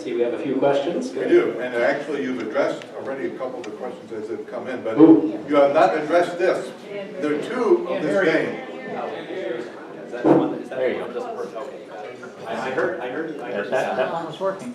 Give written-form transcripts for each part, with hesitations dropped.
see we have a few questions. We do, and actually you've addressed already a couple of the questions as they've come in, but Ooh. you have not addressed this. There are two of this game. Is that the one that, is that the one that doesn't work? Okay, got it. I heard That one was working.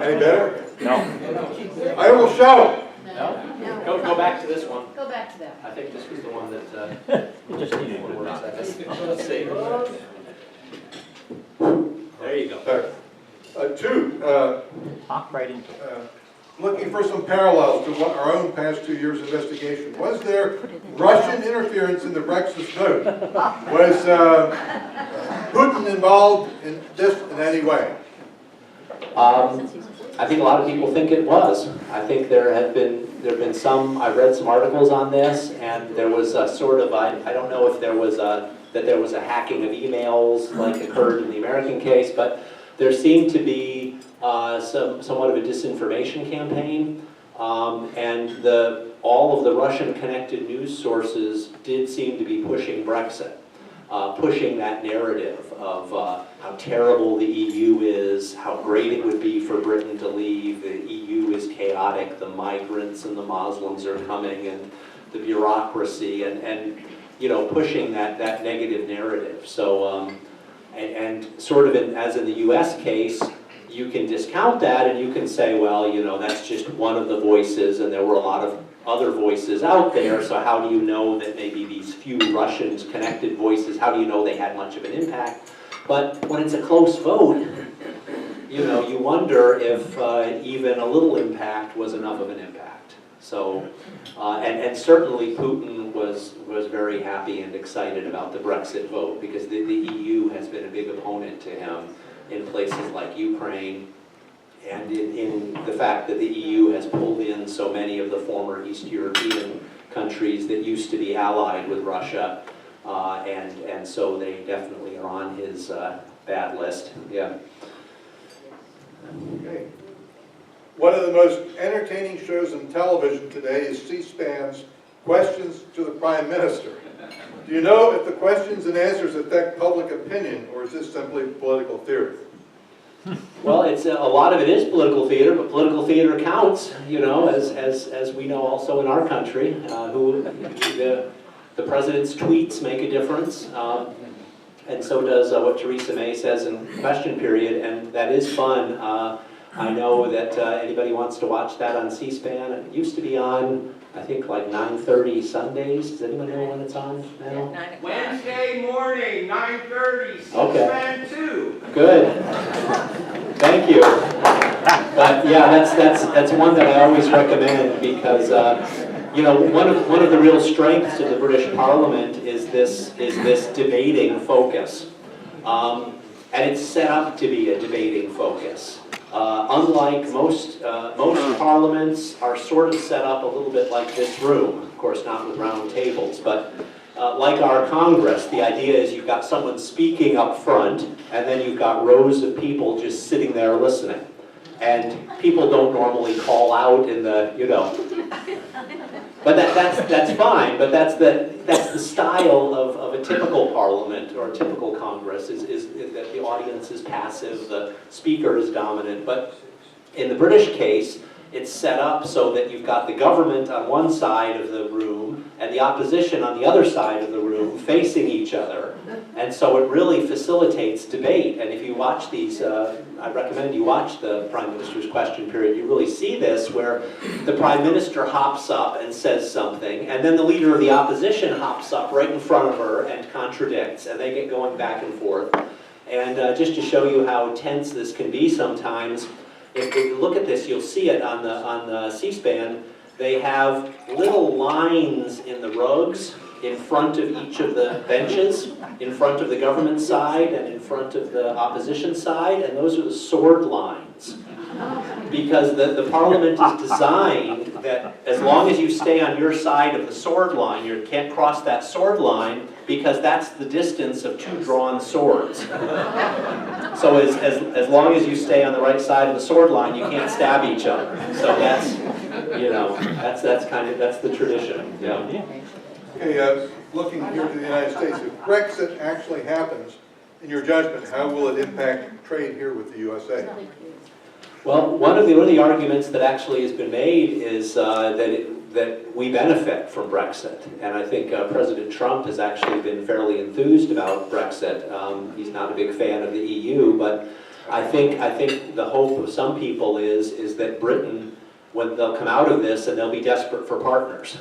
Any better? No. I will shout. No? Go back to this one. Go back to that. I think this was the one that, You just needed to works. not. Let's see. There you go. Talk right into it. Looking for some parallels to what our own past 2 years investigation. Was there Russian interference in the Brexit vote? Was Putin involved in this in any way? I think a lot of people think it was. I think there have been some. I read some articles on this, and there was a sort of I don't know if there was a hacking of emails like occurred in the American case, but there seemed to be somewhat of a disinformation campaign, and all of the Russian-connected news sources did seem to be pushing Brexit, pushing that narrative of how terrible the EU is, how great it would be for Britain to leave, the EU is chaotic, the migrants and the Muslims are coming, and the bureaucracy, and you know, pushing that negative narrative. So, and sort of as in the US case, you can discount that and you can say, well, you know, that's just one of the voices and there were a lot of other voices out there, so how do you know that maybe these few Russians connected voices, how do you know they had much of an impact? But when it's a close vote, you know, you wonder if even a little impact was enough of an impact. So, and certainly Putin was very happy and excited about the Brexit vote because the EU has been a big opponent to him in places like Ukraine, and in the fact that the EU has pulled in so many of the former East European countries that used to be allied with Russia, and so they definitely are on his bad list. Yeah. Okay. One of the most entertaining shows on television today is C-SPAN's Questions to the Prime Minister. Do you know if the questions and answers affect public opinion, or is this simply political theater? Well, it's a lot of it is political theater, but political theater counts, you know, as we know also in our country, who the president's tweets make a difference, and so does what Theresa May says in question period, and that is fun. I know that anybody wants to watch that on C-SPAN. It used to be on, I think, like 9:30 Sundays. Does anyone know when it's on now? Wednesday morning, 9:30, Okay. C-SPAN 2. Good. Thank you. But yeah, that's one that I always recommend because you know, one of the real strengths of the British Parliament is this debating focus, and it's set up to be a debating focus. Unlike most parliaments are sort of set up a little bit like this room, of course not with round tables, but like our Congress, the idea is you've got someone speaking up front, and then you've got rows of people just sitting there listening. And people don't normally call out in the, you know. But that's fine, but that's the style of a typical parliament or a typical Congress, is that the audience is passive, the speaker is dominant. But in the British case, it's set up so that you've got the government on one side of the room and the opposition on the other side of the room facing each other. And so it really facilitates debate. And if you watch these, I recommend you watch the Prime Minister's question period, you really see this where the Prime Minister hops up and says something, and then the leader of the opposition hops up right in front of her and contradicts, and they get going back and forth. And just to show you how tense this can be sometimes, if you look at this, you'll see it on the C-SPAN. They have little lines in the rugs in front of each of the benches, in front of the government side and in front of the opposition side, and those are the sword lines. Because the parliament is designed that as long as you stay on your side of the sword line, you can't cross that sword line, because that's the distance of two drawn swords. So as long as you stay on the right side of the sword line, you can't stab each other. So that's, you know, that's the tradition. Yeah. Okay, looking here to the United States, if Brexit actually happens, in your judgment, how will it impact trade here with the USA? Well, one of the arguments that actually has been made is that we benefit from Brexit. And I think President Trump has actually been fairly enthused about Brexit. He's not a big fan of the EU, but I think the hope of some people is that Britain, when they'll come out of this and they'll be desperate for partners.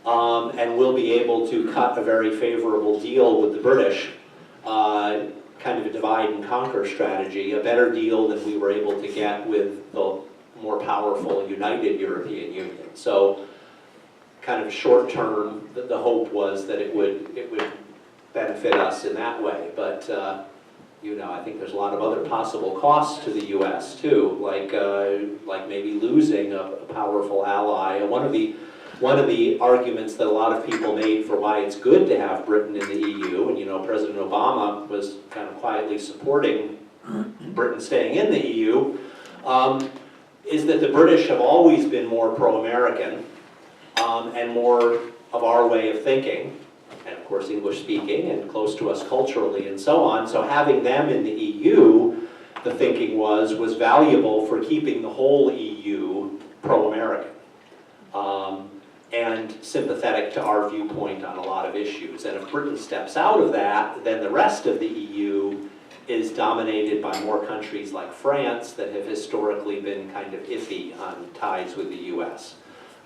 And we'll be able to cut a very favorable deal with the British, kind of a divide and conquer strategy, a better deal than we were able to get with the more powerful united European Union. So kind of short term, the hope was that it would benefit us in that way. But you know, I think there's a lot of other possible costs to the U.S. too, like maybe losing a powerful ally. One of the arguments that a lot of people made for why it's good to have Britain in the EU, and you know, President Obama was kind of quietly supporting Britain staying in the EU, is that the British have always been more pro-American and more of our way of thinking, and of course English speaking and close to us culturally and so on. So having them in the EU, the thinking was valuable for keeping the whole EU pro-American. And sympathetic to our viewpoint on a lot of issues. And if Britain steps out of that, then the rest of the EU is dominated by more countries like France that have historically been kind of iffy on ties with the US.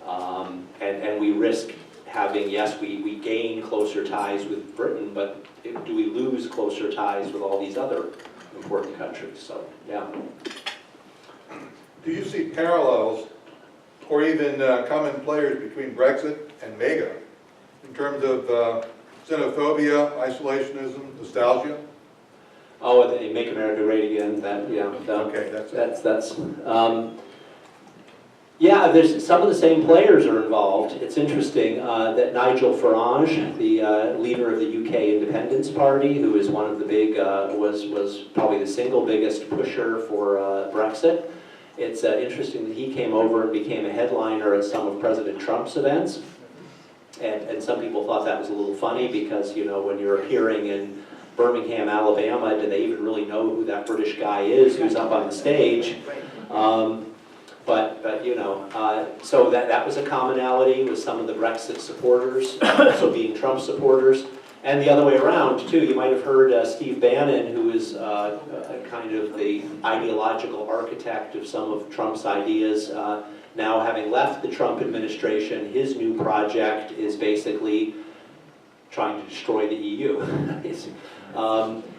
And we risk having, yes, we gain closer ties with Britain, but do we lose closer ties with all these other important countries? So, yeah. Do you see parallels or even common players between Brexit and MAGA in terms of xenophobia, isolationism, nostalgia? Oh, they Make America Great Again. That, yeah. Okay, That's. Yeah, there's some of the same players are involved. It's interesting that Nigel Farage, the leader of the UK Independence Party, who is one of the big, was probably the single biggest pusher for Brexit. It's interesting that he came over and became a headliner at some of President Trump's events. And some people thought that was a little funny because, you know, when you're appearing in Birmingham, Alabama, do they even really know who that British guy is who's up on the stage? But you know, so that was a commonality with some of the Brexit supporters, also being Trump supporters. And the other way around, too. You might have heard Steve Bannon, who is kind of the ideological architect of some of Trump's ideas. Now, having left the Trump administration, his new project is basically trying to destroy the EU.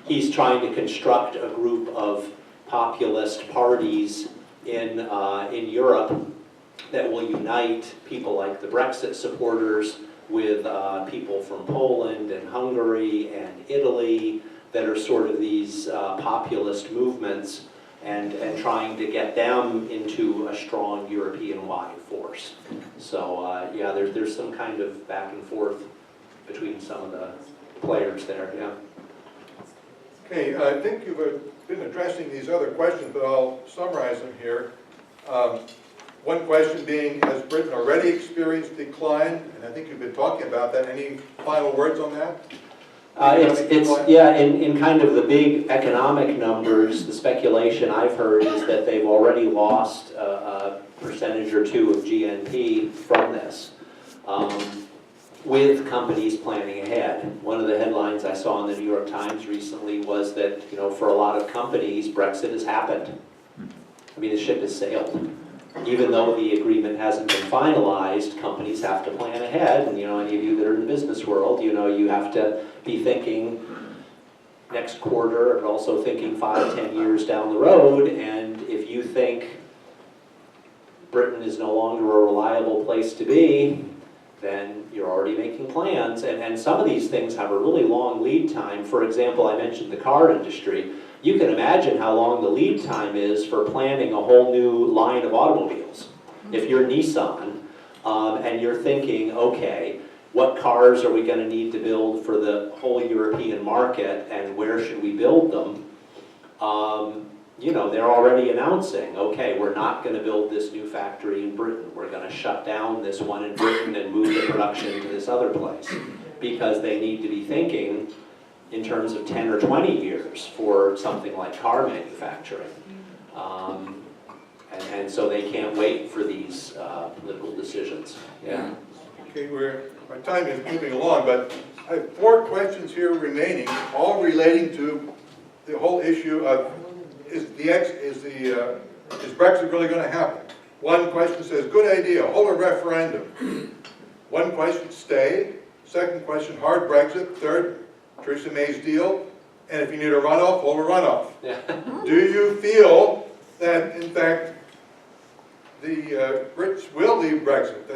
He's trying to construct a group of populist parties in Europe that will unite people like the Brexit supporters with people from Poland and Hungary and Italy that are sort of these populist movements and trying to get them into a strong European-wide force. So yeah, there's some kind of back and forth between some of the players there, yeah. Okay, I think you've been addressing these other questions, but I'll summarize them here. One question being, has Britain already experienced decline? And I think you've been talking about that. Any final words on that? Yeah, in kind of the big economic numbers, the speculation I've heard is that they've already lost a percentage or two of GNP from this, with companies planning ahead. One of the headlines I saw in the New York Times recently was that, you know, for a lot of companies, Brexit has happened. I mean, the ship has sailed. Even though the agreement hasn't been finalized, companies have to plan ahead. And, you know, any of you that are in the business world, you know, you have to be thinking next quarter, but also thinking 5, 10 years down the road. And if you think Britain is no longer a reliable place to be, then you're already making plans. And some of these things have a really long lead time. For example, I mentioned the car industry. You can imagine how long the lead time is for planning a whole new line of automobiles. If you're Nissan and you're thinking, okay, what cars are we going to need to build for the whole European market and where should we build them? You know, they're already announcing, okay, we're not going to build this new factory in Britain. We're going to shut down this one in Britain and move the production to this other place. Because they need to be thinking in terms of 10 or 20 years for something like car manufacturing. And so they can't wait for these political decisions. Yeah. Okay, my time is moving along, but I have 4 questions here remaining, all relating to the whole issue of is Brexit really going to happen? One question says, good idea, hold a referendum. One question, stay. Second question, hard Brexit. Third, Theresa May's deal. And if you need a runoff, hold a runoff. Yeah. Do you feel that, in fact, the Brits will leave Brexit?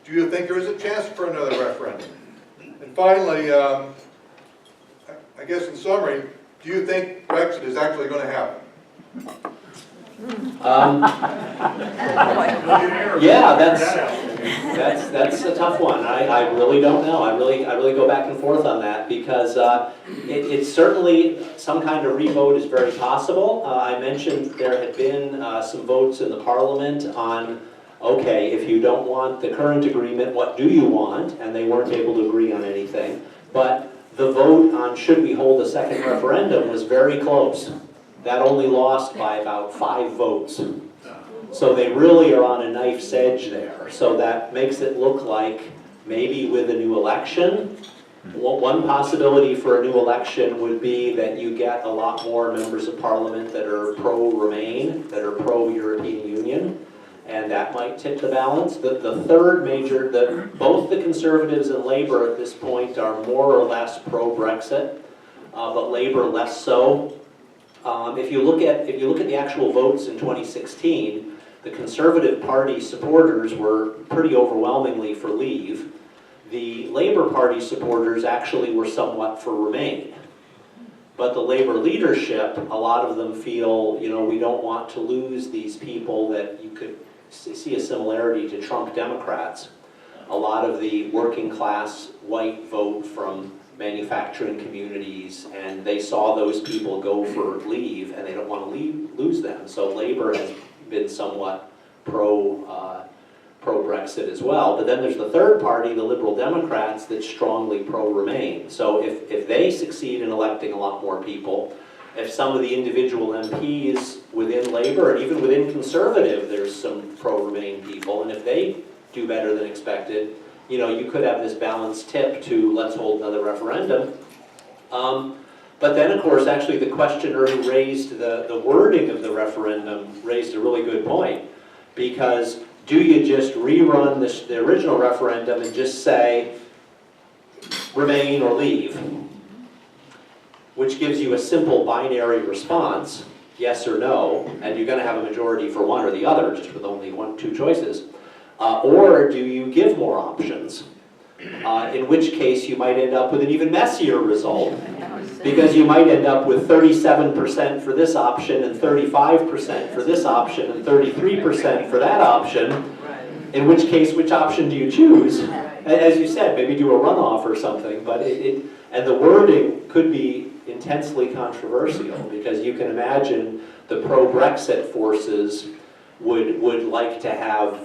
Do you think there is a chance for another referendum? And finally, I guess in summary, do you think Brexit is actually going to happen? Yeah, that's a tough one. I really don't know. I really go back and forth on that because it's certainly some kind of revote is very possible. I mentioned there had been some votes in the Parliament on, okay, if you don't want the current agreement, what do you want? And they weren't able to agree on anything. But the vote on should we hold a second referendum was very close. That only lost by about 5 votes. So they really are on a knife's edge there. So that makes it look like maybe with a new election, one possibility for a new election would be that you get a lot more members of parliament that are pro-Remain, that are pro-European Union, and that might tip the balance. The third major, both the Conservatives and Labour at this point are more or less pro-Brexit, but Labour less so. If you look at the actual votes in 2016, the Conservative Party supporters were pretty overwhelmingly for leave. The Labour Party supporters actually were somewhat for Remain. But the Labour leadership, a lot of them feel, we don't want to lose these people that you could see a similarity to Trump Democrats. A lot of the working class white vote from manufacturing communities, and they saw those people go for leave, and they don't want to lose them. So Labour has been somewhat pro-Brexit as well. But then there's the third party, the Liberal Democrats, that's strongly pro-Remain. So if they succeed in electing a lot more people, if some of the individual MPs within Labour and even within Conservative, there's some pro-Remain people, and if they do better than expected, you could have this balanced tip to let's hold another referendum. But then, of course, actually the questioner who raised the wording of the referendum raised a really good point. Because do you just rerun the original referendum and just say, Remain or leave? Which gives you a simple binary response, yes or no, and you're going to have a majority for one or the other, just with only 2 choices. Or do you give more options? In which case you might end up with an even messier result, because you might end up with 37% for this option and 35% for this option and 33% for that option, in which case which option do you choose? As you said, maybe do a runoff or something, but and the wording could be intensely controversial, because you can imagine the pro-Brexit forces would like to have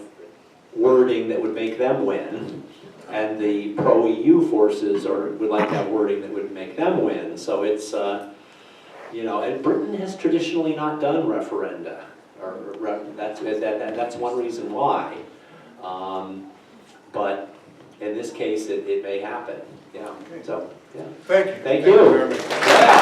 wording that would make them win, and the pro-EU forces would like to have wording that would make them win. So it's, and Britain has traditionally not done referenda, that's one reason why. But in this case, it may happen. Yeah. So, yeah. Thank you. Thank you you. very much. Yeah.